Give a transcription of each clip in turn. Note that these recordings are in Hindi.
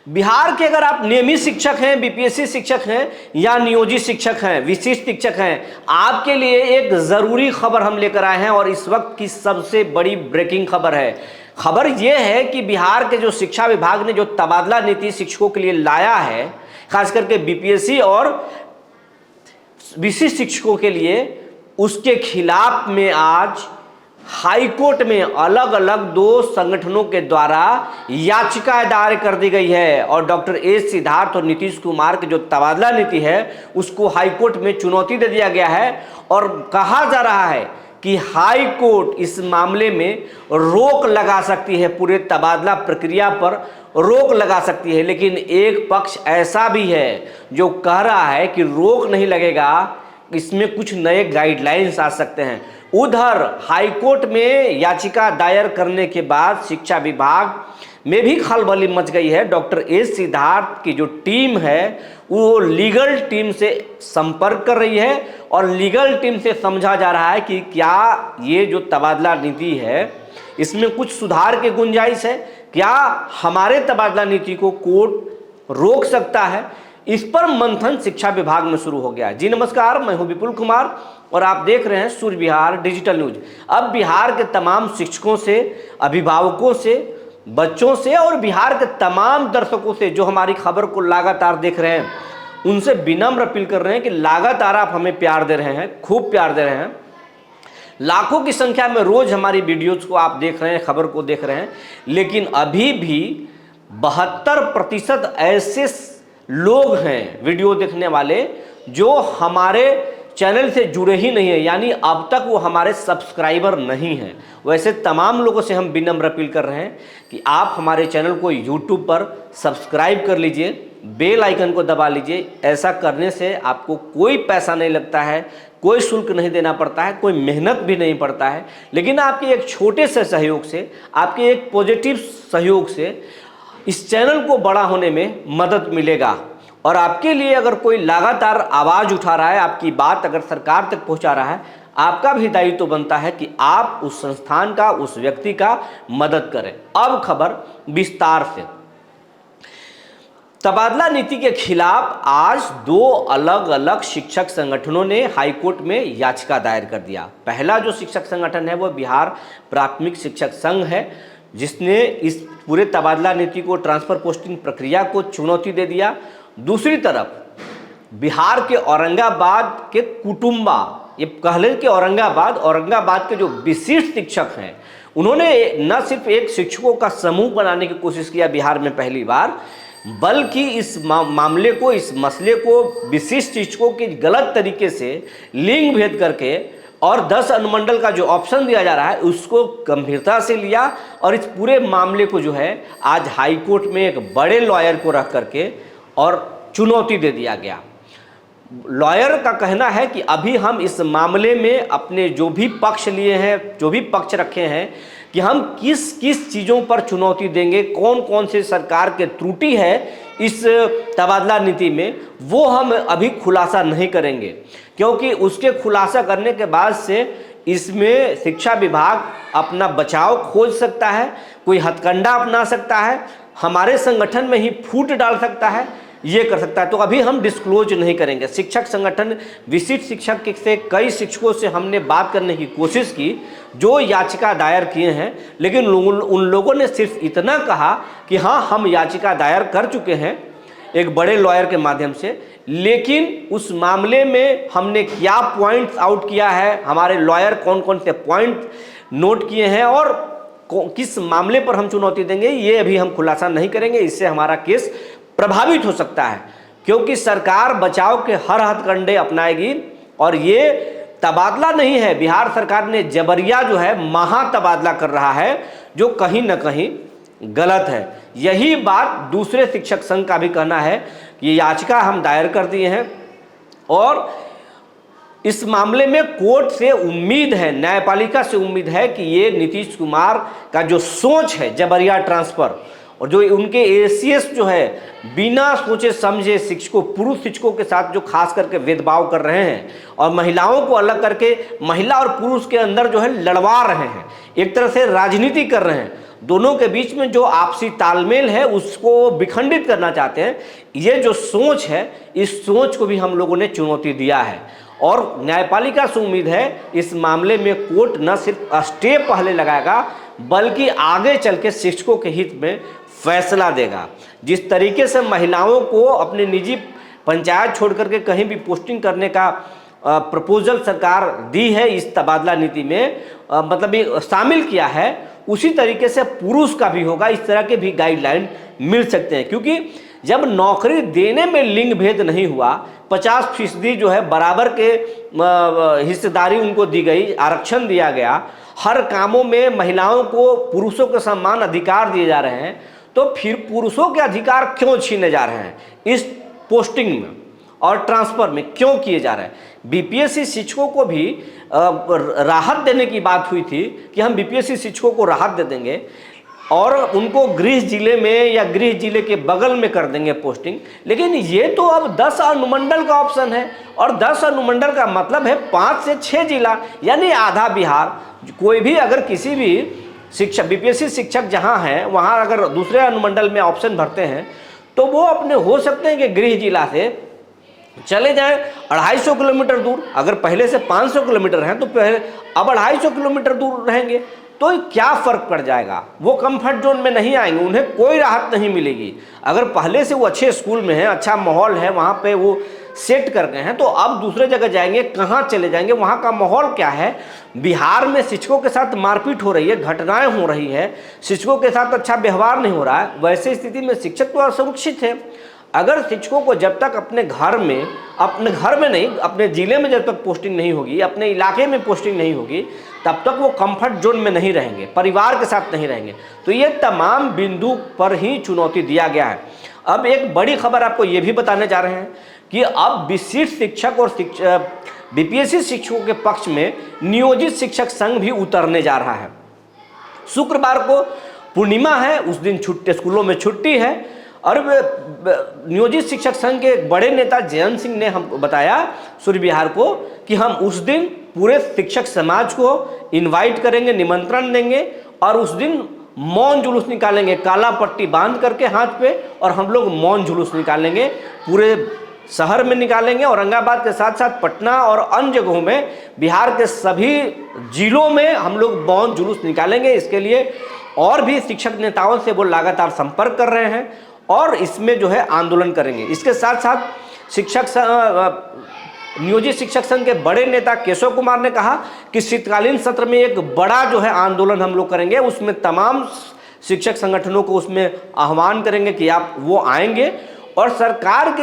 बिहार के अगर आप नियमित शिक्षक हैं, बीपीएससी शिक्षक हैं या नियोजित शिक्षक हैं, विशिष्ट शिक्षक हैं, आपके लिए एक ज़रूरी खबर हम लेकर आए हैं और इस वक्त की सबसे बड़ी ब्रेकिंग खबर है। खबर यह है कि बिहार के जो शिक्षा विभाग ने जो तबादला नीति शिक्षकों के लिए लाया है, खास करके बीपीएससी और विशिष्ट शिक्षकों के लिए, उसके खिलाफ में आज हाई कोर्ट में अलग अलग 2 संगठनों के द्वारा याचिका दायर कर दी गई है और डॉक्टर एस सिद्धार्थ और नीतीश कुमार की जो तबादला नीति है उसको हाई कोर्ट में चुनौती दे दिया गया है और कहा जा रहा है कि हाई कोर्ट इस मामले में रोक लगा सकती है, पूरे तबादला प्रक्रिया पर रोक लगा सकती है। लेकिन एक पक्ष ऐसा भी है जो कह रहा है कि रोक नहीं लगेगा, इसमें कुछ नए गाइडलाइंस आ सकते हैं। उधर हाईकोर्ट में याचिका दायर करने के बाद शिक्षा विभाग में भी खलबली मच गई है। डॉक्टर एस सिद्धार्थ की जो टीम है वो लीगल टीम से संपर्क कर रही है और लीगल टीम से समझा जा रहा है कि क्या ये जो तबादला नीति है इसमें कुछ सुधार की गुंजाइश है, क्या हमारे तबादला नीति को कोर्ट रोक सकता है। इस पर मंथन शिक्षा विभाग में शुरू हो गया है। जी नमस्कार, मैं हूं विपुल कुमार और आप देख रहे हैं सूर्य विहार डिजिटल न्यूज। अब बिहार के तमाम शिक्षकों से, अभिभावकों से, बच्चों से और बिहार के तमाम दर्शकों से जो हमारी खबर को लगातार देख रहे हैं, उनसे विनम्र अपील कर रहे हैं कि लगातार आप हमें प्यार दे रहे हैं, खूब प्यार दे रहे हैं। लाखों की संख्या में रोज हमारी वीडियोज को आप देख रहे हैं, खबर को देख रहे हैं, लेकिन अभी भी 72% ऐसे लोग हैं वीडियो देखने वाले जो हमारे चैनल से जुड़े ही नहीं है, यानी अब तक वो हमारे सब्सक्राइबर नहीं हैं। वैसे तमाम लोगों से हम विनम्र अपील कर रहे हैं कि आप हमारे चैनल को यूट्यूब पर सब्सक्राइब कर लीजिए, बेल आइकन को दबा लीजिए। ऐसा करने से आपको कोई पैसा नहीं लगता है, कोई शुल्क नहीं देना पड़ता है, कोई मेहनत भी नहीं पड़ता है, लेकिन आपके एक छोटे से सहयोग से, आपके एक पॉजिटिव सहयोग से इस चैनल को बड़ा होने में मदद मिलेगा। और आपके लिए अगर कोई लगातार आवाज़ उठा रहा है, आपकी बात अगर सरकार तक पहुंचा रहा है, आपका भी दायित्व तो बनता है कि आप उस संस्थान का, उस व्यक्ति का मदद करें। अब खबर विस्तार से। तबादला नीति के खिलाफ आज 2 अलग अलग शिक्षक संगठनों ने हाईकोर्ट में याचिका दायर कर दिया। पहला जो शिक्षक संगठन है वो बिहार प्राथमिक शिक्षक संघ है, जिसने इस पूरे तबादला नीति को, ट्रांसफर पोस्टिंग प्रक्रिया को चुनौती दे दिया। दूसरी तरफ बिहार के औरंगाबाद के कुटुंबा, ये कह लें कि औरंगाबाद के जो विशिष्ट शिक्षक हैं, उन्होंने न सिर्फ एक शिक्षकों का समूह बनाने की कोशिश किया बिहार में पहली बार, बल्कि इस मामले को, इस मसले को विशिष्ट शिक्षकों के गलत तरीके से लिंग भेद करके और 10 अनुमंडल का जो ऑप्शन दिया जा रहा है उसको गंभीरता से लिया और इस पूरे मामले को जो है आज हाई कोर्ट में एक बड़े लॉयर को रख करके और चुनौती दे दिया गया। लॉयर का कहना है कि अभी हम इस मामले में अपने जो भी पक्ष लिए हैं, जो भी पक्ष रखे हैं, कि हम किस किस चीज़ों पर चुनौती देंगे, कौन कौन से सरकार के त्रुटि है इस तबादला नीति में, वो हम अभी खुलासा नहीं करेंगे, क्योंकि उसके खुलासा करने के बाद से इसमें शिक्षा विभाग अपना बचाव खोज सकता है, कोई हथकंडा अपना सकता है, हमारे संगठन में ही फूट डाल सकता है, ये कर सकता है। तो अभी हम डिस्क्लोज नहीं करेंगे। शिक्षक संगठन, विशिष्ट शिक्षक से कई शिक्षकों से हमने बात करने की कोशिश की जो याचिका दायर किए हैं, लेकिन उन लोगों ने सिर्फ इतना कहा कि हाँ, हम याचिका दायर कर चुके हैं एक बड़े लॉयर के माध्यम से, लेकिन उस मामले में हमने क्या पॉइंट्स आउट किया है, हमारे लॉयर कौन कौन से पॉइंट नोट किए हैं और किस मामले पर हम चुनौती देंगे, ये अभी हम खुलासा नहीं करेंगे। इससे हमारा केस प्रभावित हो सकता है, क्योंकि सरकार बचाव के हर हथकंडे अपनाएगी और ये तबादला नहीं है, बिहार सरकार ने जबरिया जो है महा तबादला कर रहा है, जो कहीं ना कहीं गलत है। यही बात दूसरे शिक्षक संघ का भी कहना है कि ये याचिका हम दायर कर दिए हैं और इस मामले में कोर्ट से उम्मीद है, न्यायपालिका से उम्मीद है कि ये नीतीश कुमार का जो सोच है जबरिया ट्रांसफर और जो उनके एसीएस जो है बिना सोचे समझे शिक्षकों, पुरुष शिक्षकों के साथ जो खास करके भेदभाव कर रहे हैं और महिलाओं को अलग करके महिला और पुरुष के अंदर जो है लड़वा रहे हैं, एक तरह से राजनीति कर रहे हैं, दोनों के बीच में जो आपसी तालमेल है उसको विखंडित करना चाहते हैं। ये जो सोच है, इस सोच को भी हम लोगों ने चुनौती दिया है और न्यायपालिका से उम्मीद है इस मामले में कोर्ट न सिर्फ स्टे पहले लगाएगा बल्कि आगे चल के शिक्षकों के हित में फैसला देगा। जिस तरीके से महिलाओं को अपने निजी पंचायत छोड़ करके कहीं भी पोस्टिंग करने का प्रपोजल सरकार दी है इस तबादला नीति में, मतलब ये शामिल किया है, उसी तरीके से पुरुष का भी होगा। इस तरह के भी गाइडलाइन मिल सकते हैं, क्योंकि जब नौकरी देने में लिंग भेद नहीं हुआ, 50% जो है बराबर के हिस्सेदारी उनको दी गई, आरक्षण दिया गया, हर कामों में महिलाओं को पुरुषों के समान अधिकार दिए जा रहे हैं, तो फिर पुरुषों के अधिकार क्यों छीने जा रहे हैं इस पोस्टिंग में और ट्रांसफर में क्यों किए जा रहे हैं। बीपीएससी शिक्षकों को भी राहत देने की बात हुई थी कि हम बीपीएससी शिक्षकों को राहत दे देंगे और उनको गृह जिले में या गृह जिले के बगल में कर देंगे पोस्टिंग, लेकिन ये तो अब 10 अनुमंडल का ऑप्शन है और 10 अनुमंडल का मतलब है 5 से 6 जिला, यानी आधा बिहार। कोई भी अगर किसी भी शिक्षक, बीपीएससी शिक्षक जहाँ हैं वहाँ अगर दूसरे अनुमंडल में ऑप्शन भरते हैं तो वो अपने हो सकते हैं कि गृह जिला से चले जाएं 250 किलोमीटर दूर। अगर पहले से 500 किलोमीटर हैं तो पहले अब 250 किलोमीटर दूर रहेंगे, तो क्या फ़र्क पड़ जाएगा। वो कंफर्ट जोन में नहीं आएंगे, उन्हें कोई राहत नहीं मिलेगी। अगर पहले से वो अच्छे स्कूल में हैं, अच्छा माहौल है, वहाँ पे वो सेट कर गए हैं, तो अब दूसरे जगह जाएंगे, कहाँ चले जाएंगे, वहाँ का माहौल क्या है। बिहार में शिक्षकों के साथ मारपीट हो रही है, घटनाएं हो रही है, शिक्षकों के साथ अच्छा व्यवहार नहीं हो रहा है, वैसे स्थिति में शिक्षक तो असुरक्षित है। अगर शिक्षकों को जब तक अपने घर में नहीं, अपने ज़िले में जब तक पोस्टिंग नहीं होगी, अपने इलाके में पोस्टिंग नहीं होगी, तब तक वो कंफर्ट जोन में नहीं रहेंगे, परिवार के साथ नहीं रहेंगे। तो ये तमाम बिंदु पर ही चुनौती दिया गया है। अब एक बड़ी खबर आपको ये भी बताने जा रहे हैं कि अब विशिष्ट शिक्षक और बीपीएससी शिक्षकों के पक्ष में नियोजित शिक्षक संघ भी उतरने जा रहा है। शुक्रवार को पूर्णिमा है, उस दिन स्कूलों में छुट्टी है और नियोजित शिक्षक संघ के एक बड़े नेता जयंत सिंह ने हम बताया सूर्य विहार को कि हम उस दिन पूरे शिक्षक समाज को इनवाइट करेंगे, निमंत्रण देंगे और उस दिन मौन जुलूस निकालेंगे, काला पट्टी बांध करके हाथ पे, और हम लोग मौन जुलूस निकालेंगे, पूरे शहर में निकालेंगे, औरंगाबाद के साथ साथ पटना और अन्य जगहों में, बिहार के सभी जिलों में हम लोग मौन जुलूस निकालेंगे। इसके लिए और भी शिक्षक नेताओं से वो लगातार संपर्क कर रहे हैं और इसमें जो है आंदोलन करेंगे। इसके साथ साथ नियोजित शिक्षक संघ के बड़े नेता केशव कुमार ने कहा कि शीतकालीन सत्र में एक बड़ा जो है आंदोलन हम लोग करेंगे, उसमें तमाम शिक्षक संगठनों को उसमें आह्वान करेंगे कि आप वो आएंगे। और सरकार की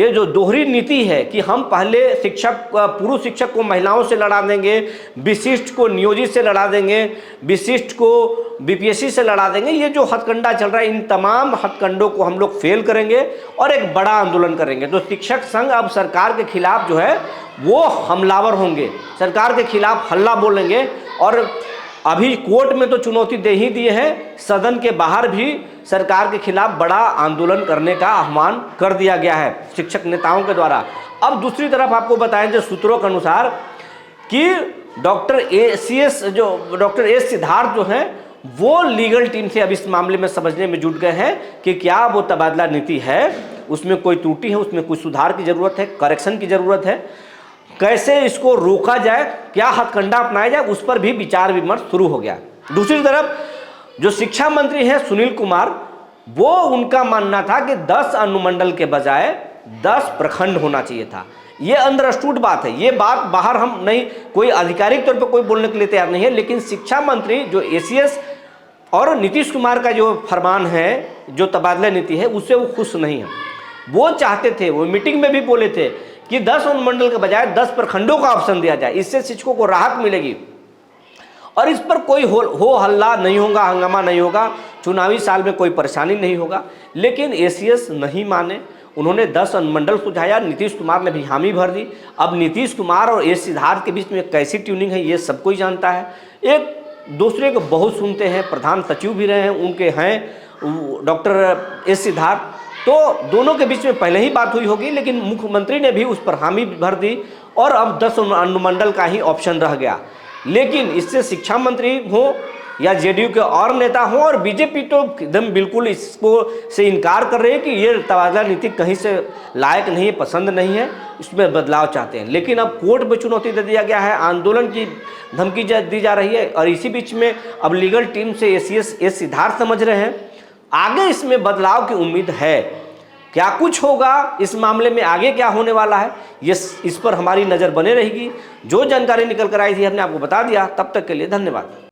ये जो दोहरी नीति है कि हम पहले पुरुष शिक्षक को महिलाओं से लड़ा देंगे, विशिष्ट को नियोजित से लड़ा देंगे, विशिष्ट को बीपीएससी से लड़ा देंगे, ये जो हथकंडा चल रहा है, इन तमाम हथकंडों को हम लोग फेल करेंगे और एक बड़ा आंदोलन करेंगे। तो शिक्षक संघ अब सरकार के खिलाफ जो है वो हमलावर होंगे, सरकार के खिलाफ हल्ला बोलेंगे और अभी कोर्ट में तो चुनौती दे ही दिए हैं, सदन के बाहर भी सरकार के खिलाफ बड़ा आंदोलन करने का आह्वान कर दिया गया है शिक्षक नेताओं के द्वारा। अब दूसरी तरफ आपको बताएं जो सूत्रों के अनुसार कि डॉक्टर एस सिद्धार्थ जो हैं वो लीगल टीम से अब इस मामले में समझने में जुट गए हैं कि क्या वो तबादला नीति है, उसमें कोई त्रुटि है, उसमें कुछ सुधार की ज़रूरत है, करेक्शन की ज़रूरत है, कैसे इसको रोका जाए, क्या हथकंडा अपनाया जाए, उस पर भी विचार विमर्श शुरू हो गया। दूसरी तरफ जो शिक्षा मंत्री हैं सुनील कुमार, वो उनका मानना था कि 10 अनुमंडल के बजाय 10 प्रखंड होना चाहिए था। ये अंडरस्टूड बात है, ये बात बाहर हम नहीं, कोई आधिकारिक तौर पर कोई बोलने के लिए तैयार नहीं है, लेकिन शिक्षा मंत्री जो एसीएस और नीतीश कुमार का जो फरमान है, जो तबादला नीति है, उससे वो खुश नहीं है। वो चाहते थे, वो मीटिंग में भी बोले थे कि 10 अनुमंडल के बजाय 10 प्रखंडों का ऑप्शन दिया जाए, इससे शिक्षकों को राहत मिलेगी और इस पर कोई हो हल्ला नहीं होगा, हंगामा नहीं होगा, चुनावी साल में कोई परेशानी नहीं होगा। लेकिन एसीएस नहीं माने, उन्होंने 10 अनुमंडल सुझाया, नीतीश कुमार ने भी हामी भर दी। अब नीतीश कुमार और एस सिद्धार्थ के बीच में कैसी ट्यूनिंग है ये सब कोई जानता है, एक दूसरे को बहुत सुनते हैं, प्रधान सचिव भी रहे हैं, उनके हैं डॉक्टर एस सिद्धार्थ, तो दोनों के बीच में पहले ही बात हुई होगी, लेकिन मुख्यमंत्री ने भी उस पर हामी भर दी और अब 10 अनुमंडल का ही ऑप्शन रह गया। लेकिन इससे शिक्षा मंत्री हो या जेडीयू के और नेता हो और बीजेपी तो एकदम बिल्कुल इसको से इनकार कर रहे हैं कि ये तबादला नीति कहीं से लायक नहीं है, पसंद नहीं है, इसमें बदलाव चाहते हैं। लेकिन अब कोर्ट में चुनौती दे दिया गया है, आंदोलन की धमकी दी जा रही है और इसी बीच में अब लीगल टीम से एस सिद्धार्थ समझ रहे हैं आगे इसमें बदलाव की उम्मीद है। क्या कुछ होगा इस मामले में, आगे क्या होने वाला है, ये इस पर हमारी नज़र बने रहेगी। जो जानकारी निकल कर आई थी हमने आपको बता दिया। तब तक के लिए धन्यवाद।